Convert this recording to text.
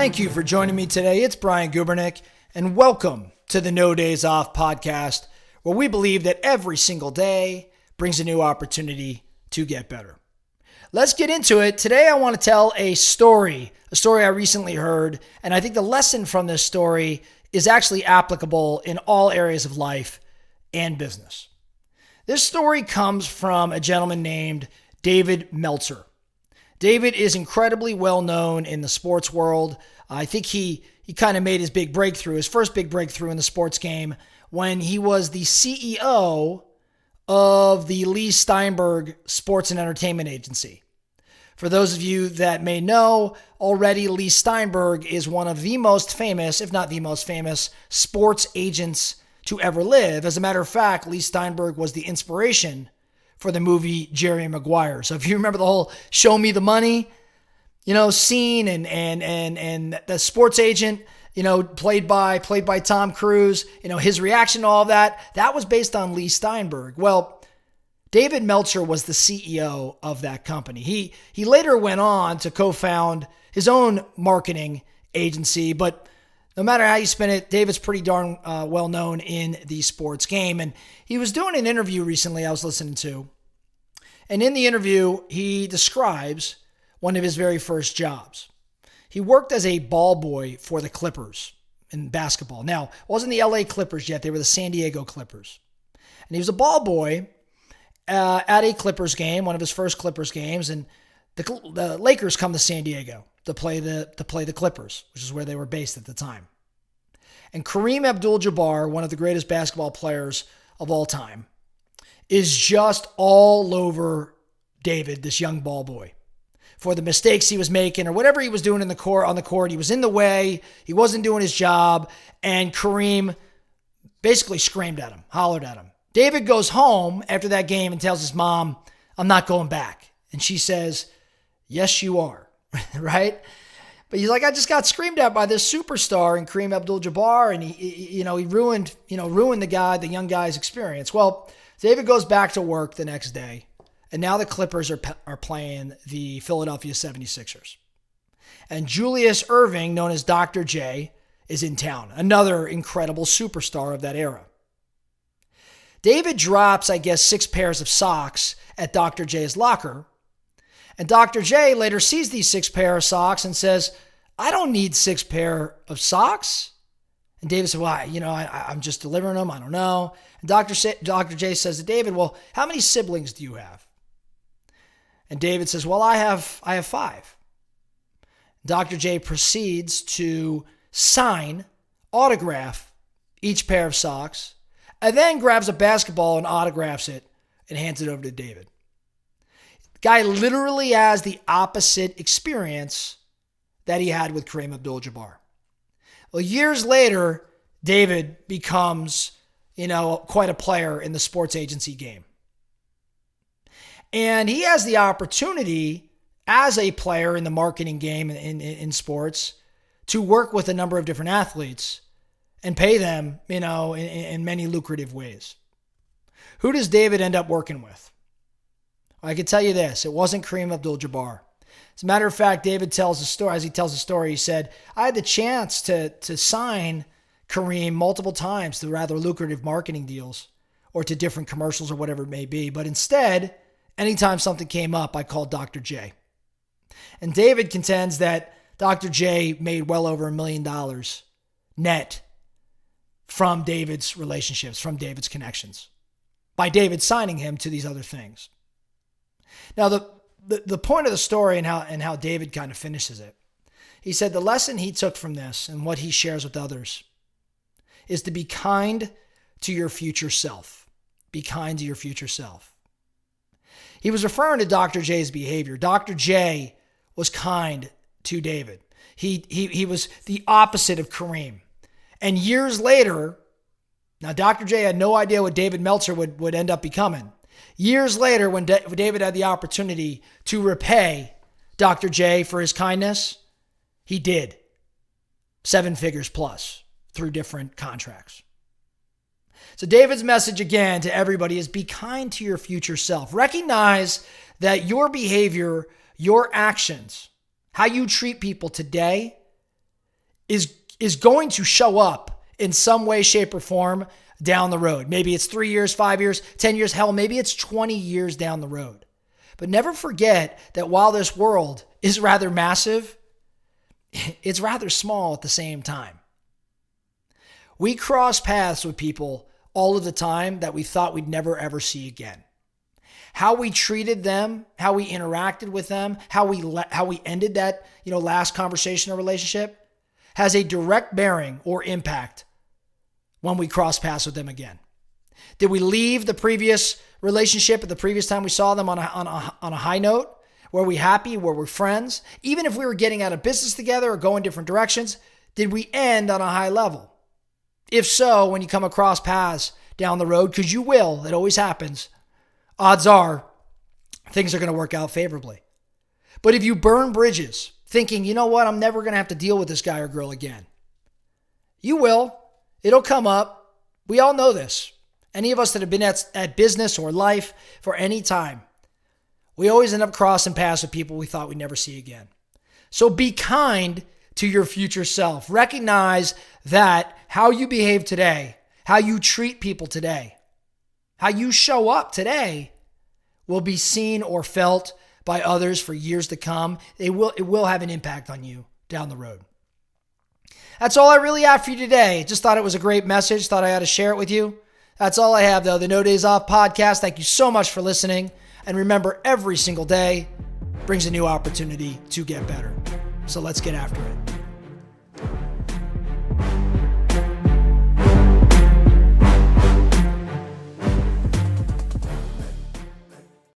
Thank you for joining me today. It's Brian Gubernick, and welcome to the No Days Off podcast, where we believe that every single day brings a new opportunity to get better. Let's get into it. Today, I want to tell a story I recently heard, and I think the lesson from this story is actually applicable in all areas of life and business. This story comes from a gentleman named David Meltzer. David is incredibly well known in the sports world. I think he kind of made his first big breakthrough in the sports game when he was the CEO of the Leigh Steinberg Sports and Entertainment Agency. For those of you that may know already, Leigh Steinberg is one of the most famous, if not the most famous, sports agents to ever live. As a matter of fact, Leigh Steinberg was the inspiration for the movie Jerry Maguire. So if you remember the whole "Show Me the Money," scene and the sports agent, played by Tom Cruise, his reaction to all of that was based on Leigh Steinberg. Well, David Meltzer was the CEO of that company. He later went on to co-found his own marketing agency, but no matter how you spin it, David's pretty darn well known in the sports game. And he was doing an interview recently I was listening to. And in the interview, he describes one of his very first jobs. He worked as a ball boy for the Clippers in basketball. Now, it wasn't the LA Clippers yet. They were the San Diego Clippers. And he was a ball boy at a Clippers game, one of his first Clippers games. And the Lakers come to San Diego to play the Clippers, which is where they were based at the time. And Kareem Abdul-Jabbar, one of the greatest basketball players of all time, is just all over David, this young ball boy, for the mistakes he was making or whatever he was doing on the court. He was in the way. He wasn't doing his job. And Kareem basically screamed at him, hollered at him. David goes home after that game and tells his mom, "I'm not going back." And she says, "Yes, you are." Right? But he's like, "I just got screamed at by this superstar and Kareem Abdul-Jabbar, and he ruined the young guy's experience." Well, David goes back to work the next day, and now the Clippers are playing the Philadelphia 76ers. And Julius Erving, known as Dr. J, is in town, another incredible superstar of that era. David drops, 6 pairs of socks at Dr. J's locker, and Dr. J later sees these 6 pair of socks and says, "I don't need 6 pair of socks." And David said, "Why? I'm just delivering them. I don't know." And Dr. J says to David, "Well, how many siblings do you have?" And David says, "Well, I have 5. Dr. J proceeds to autograph each pair of socks, and then grabs a basketball and autographs it and hands it over to David. The guy literally has the opposite experience that he had with Kareem Abdul-Jabbar. Well, years later, David becomes, quite a player in the sports agency game. And he has the opportunity as a player in the marketing game in sports to work with a number of different athletes and pay them, in many lucrative ways. Who does David end up working with? I can tell you this, it wasn't Kareem Abdul-Jabbar. As a matter of fact, David tells the story. As he tells the story, he said, "I had the chance to sign Kareem multiple times to rather lucrative marketing deals or to different commercials or whatever it may be. But instead, anytime something came up, I called Dr. J." And David contends that Dr. J made well over $1 million net from David's relationships, from David's connections, by David signing him to these other things. Now, the point of the story and how David kind of finishes it, he said the lesson he took from this and what he shares with others is to be kind to your future self. Be kind to your future self. He was referring to Dr. J's behavior. Dr. J was kind to David. He was the opposite of Kareem. And years later, now Dr. J had no idea what David Meltzer would end up becoming. Years later, when David had the opportunity to repay Dr. J for his kindness, he did. 7 figures plus through different contracts. So David's message again to everybody is be kind to your future self. Recognize that your behavior, your actions, how you treat people today is going to show up in some way, shape, or form down the road. Maybe it's 3 years, 5 years, 10 years, hell, maybe it's 20 years down the road. But never forget that while this world is rather massive, it's rather small at the same time. We cross paths with people all of the time that we thought we'd never ever see again. How we treated them, how we interacted with them, how we ended that, last conversation or relationship has a direct bearing or impact when we cross paths with them again. Did we leave the previous relationship at the previous time we saw them on a high note? Were we happy? Were we friends? Even if we were getting out of business together or going different directions, did we end on a high level? If so, when you come across paths down the road, because you will, it always happens, odds are things are going to work out favorably. But if you burn bridges thinking, you know what, I'm never going to have to deal with this guy or girl again, you will. It'll come up. We all know this. Any of us that have been at business or life for any time, we always end up crossing paths with people we thought we'd never see again. So be kind to your future self. Recognize that how you behave today, how you treat people today, how you show up today will be seen or felt by others for years to come. It will have an impact on you down the road. That's all I really have for you today. Just thought it was a great message. Thought I had to share it with you. That's all I have, though. The No Days Off podcast. Thank you so much for listening. And remember, every single day brings a new opportunity to get better. So let's get after it.